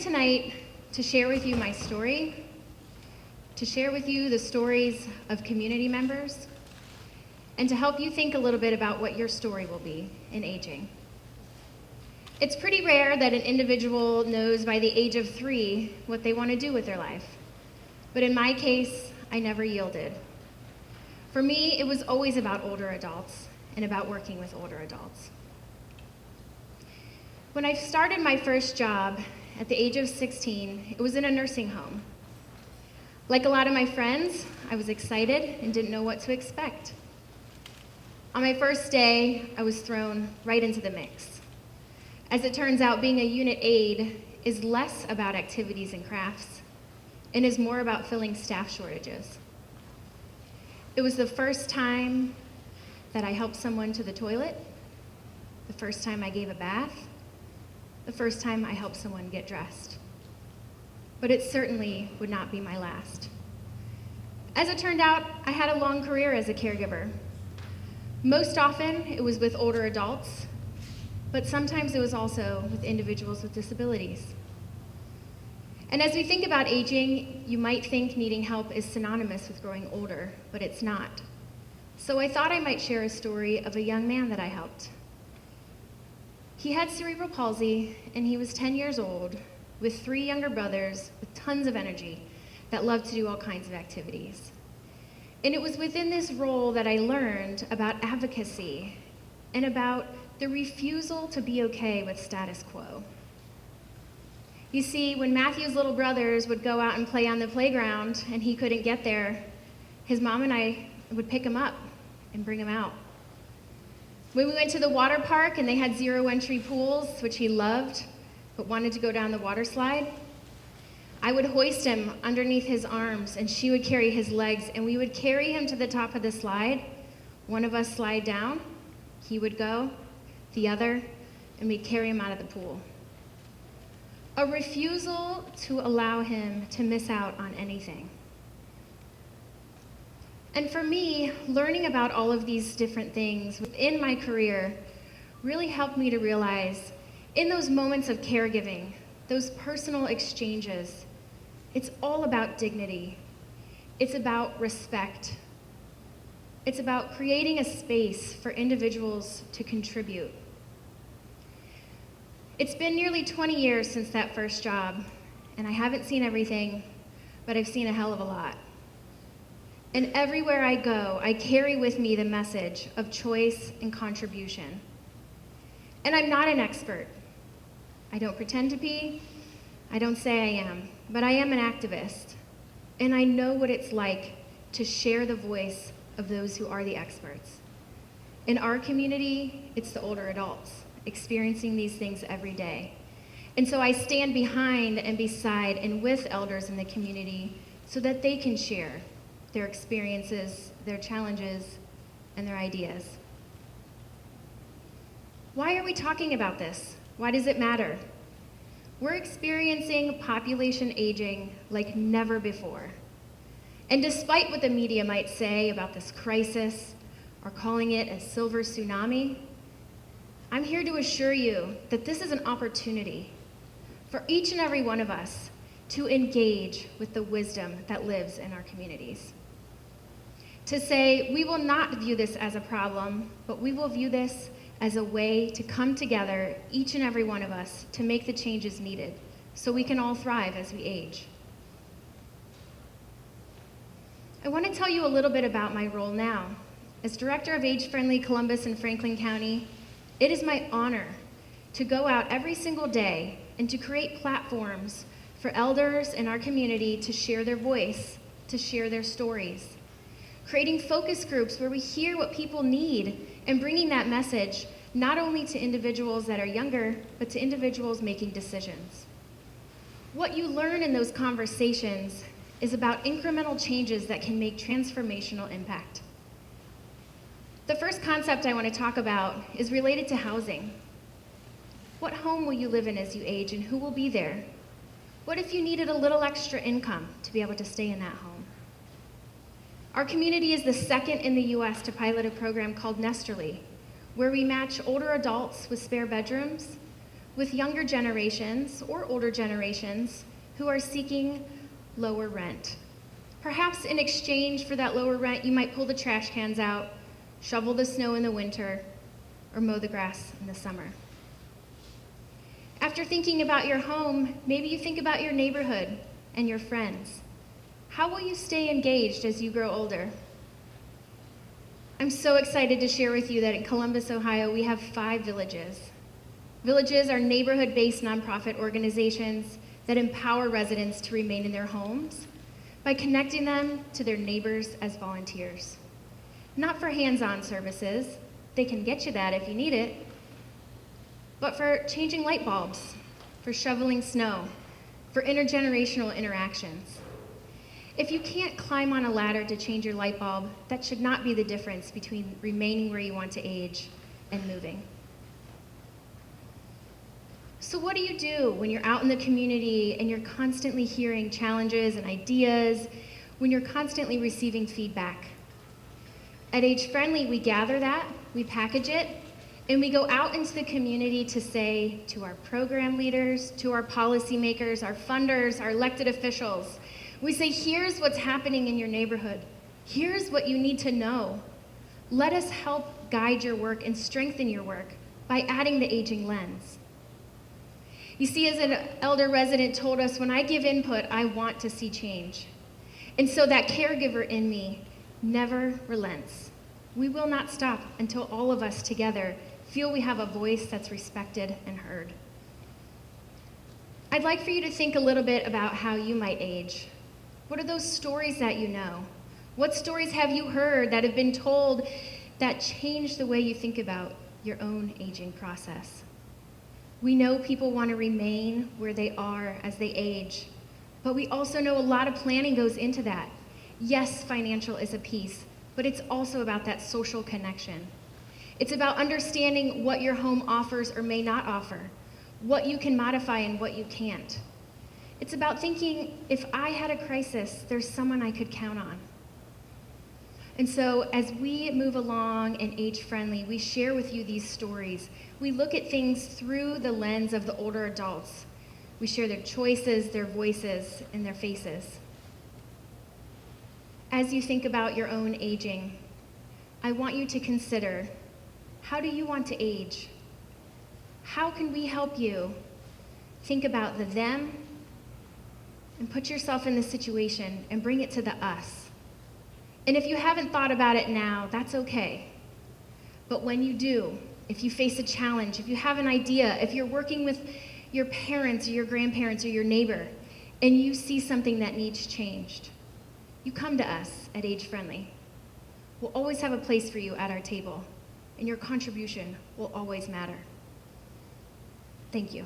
tonight to share with you my story, to share with you the stories of community members, and to help you think a little bit about what your story will be in aging. It's pretty rare that an individual knows by the age of 3 what they want to do with their life. But in my case, I never yielded. For me, it was always about older adults and about working with older adults. When I started my first job at the age of 16, it was in a nursing home. Like a lot of my friends, I was excited and didn't know what to expect. On my first day, I was thrown right into the mix. As it turns out, being a unit aide is less about activities and crafts and is more about filling staff shortages. It was the first time that I helped someone to the toilet, the first time I gave a bath, the first time I helped someone get dressed. But it certainly would not be my last. As it turned out, I had a long career as a caregiver. Most often, it was with older adults, but sometimes it was also with individuals with disabilities. And as we think about aging, you might think needing help is synonymous with growing older, but it's not. So I thought I might share a story of a young man that I helped. He had cerebral palsy, and he was 10 years old, with 3 younger brothers with tons of energy that loved to do all kinds of activities. And it was within this role that I learned about advocacy and about the refusal to be okay with status quo. You see, when Matthew's little brothers would go out and play on the playground and he couldn't get there, his mom and I would pick him up and bring him out. When we went to the water park and they had zero-entry pools, which he loved, but wanted to go down the water slide, I would hoist him underneath his arms and she would carry his legs and we would carry him to the top of the slide. One of us slide down, he would go, the other, and we'd carry him out of the pool. A refusal to allow him to miss out on anything. And for me, learning about all of these different things within my career really helped me to realize in those moments of caregiving, those personal exchanges, it's all about dignity. It's about respect. It's about creating a space for individuals to contribute. It's been nearly 20 years since that first job, and I haven't seen everything, but I've seen a hell of a lot. And everywhere I go, I carry with me the message of choice and contribution. And I'm not an expert. I don't pretend to be. I don't say I am, but I am an activist. And I know what it's like to share the voice of those who are the experts. In our community, it's the older adults experiencing these things every day. And so I stand behind and beside and with elders in the community so that they can share their experiences, their challenges, and their ideas. Why are we talking about this? Why does it matter? We're experiencing population aging like never before. And despite what the media might say about this crisis, or calling it a silver tsunami, I'm here to assure you that this is an opportunity for each and every one of us to engage with the wisdom that lives in our communities. To say, we will not view this as a problem, but we will view this as a way to come together, each and every one of us, to make the changes needed so we can all thrive as we age. I want to tell you a little bit about my role now. As Director of Age-Friendly Columbus and Franklin County, it is my honor to go out every single day and to create platforms for elders in our community to share their voice, to share their stories. Creating focus groups where we hear what people need and bringing that message not only to individuals that are younger, but to individuals making decisions. What you learn in those conversations is about incremental changes that can make transformational impact. The first concept I want to talk about is related to housing. What home will you live in as you age, and who will be there? What if you needed a little extra income to be able to stay in that home? Our community is the second in the US to pilot a program called Nesterly, where we match older adults with spare bedrooms with younger generations or older generations who are seeking lower rent. Perhaps in exchange for that lower rent, you might pull the trash cans out, shovel the snow in the winter, or mow the grass in the summer. After thinking about your home, maybe you think about your neighborhood and your friends. How will you stay engaged as you grow older? I'm so excited to share with you that in Columbus, Ohio, we have 5 villages. Villages are neighborhood-based nonprofit organizations that empower residents to remain in their homes by connecting them to their neighbors as volunteers. Not for hands-on services, they can get you that if you need it, but for changing light bulbs, for shoveling snow, for intergenerational interactions. If you can't climb on a ladder to change your light bulb, that should not be the difference between remaining where you want to age and moving. So what do you do when you're out in the community and you're constantly hearing challenges and ideas, when you're constantly receiving feedback? At Age Friendly, we gather that, we package it, and we go out into the community to say to our program leaders, to our policymakers, our funders, our elected officials, we say, here's what's happening in your neighborhood. Here's what you need to know. Let us help guide your work and strengthen your work by adding the aging lens. You see, as an elder resident told us, when I give input, I want to see change. And so that caregiver in me never relents. We will not stop until all of us together feel we have a voice that's respected and heard. I'd like for you to think a little bit about how you might age. What are those stories that you know? What stories have you heard that have been told that change the way you think about your own aging process? We know people want to remain where they are as they age, but we also know a lot of planning goes into that. Yes, financial is a piece, but it's also about that social connection. It's about understanding what your home offers or may not offer, what you can modify and what you can't. It's about thinking, if I had a crisis, there's someone I could count on. And so as we move along and Age Friendly, we share with you these stories. We look at things through the lens of the older adults. We share their choices, their voices, and their faces. As you think about your own aging, I want you to consider, how do you want to age? How can we help you think about the them and put yourself in the situation and bring it to the us? And if you haven't thought about it now, that's okay. But when you do, if you face a challenge, if you have an idea, if you're working with your parents or your grandparents or your neighbor, and you see something that needs changed, you come to us at Age Friendly. We'll always have a place for you at our table, and your contribution will always matter. Thank you.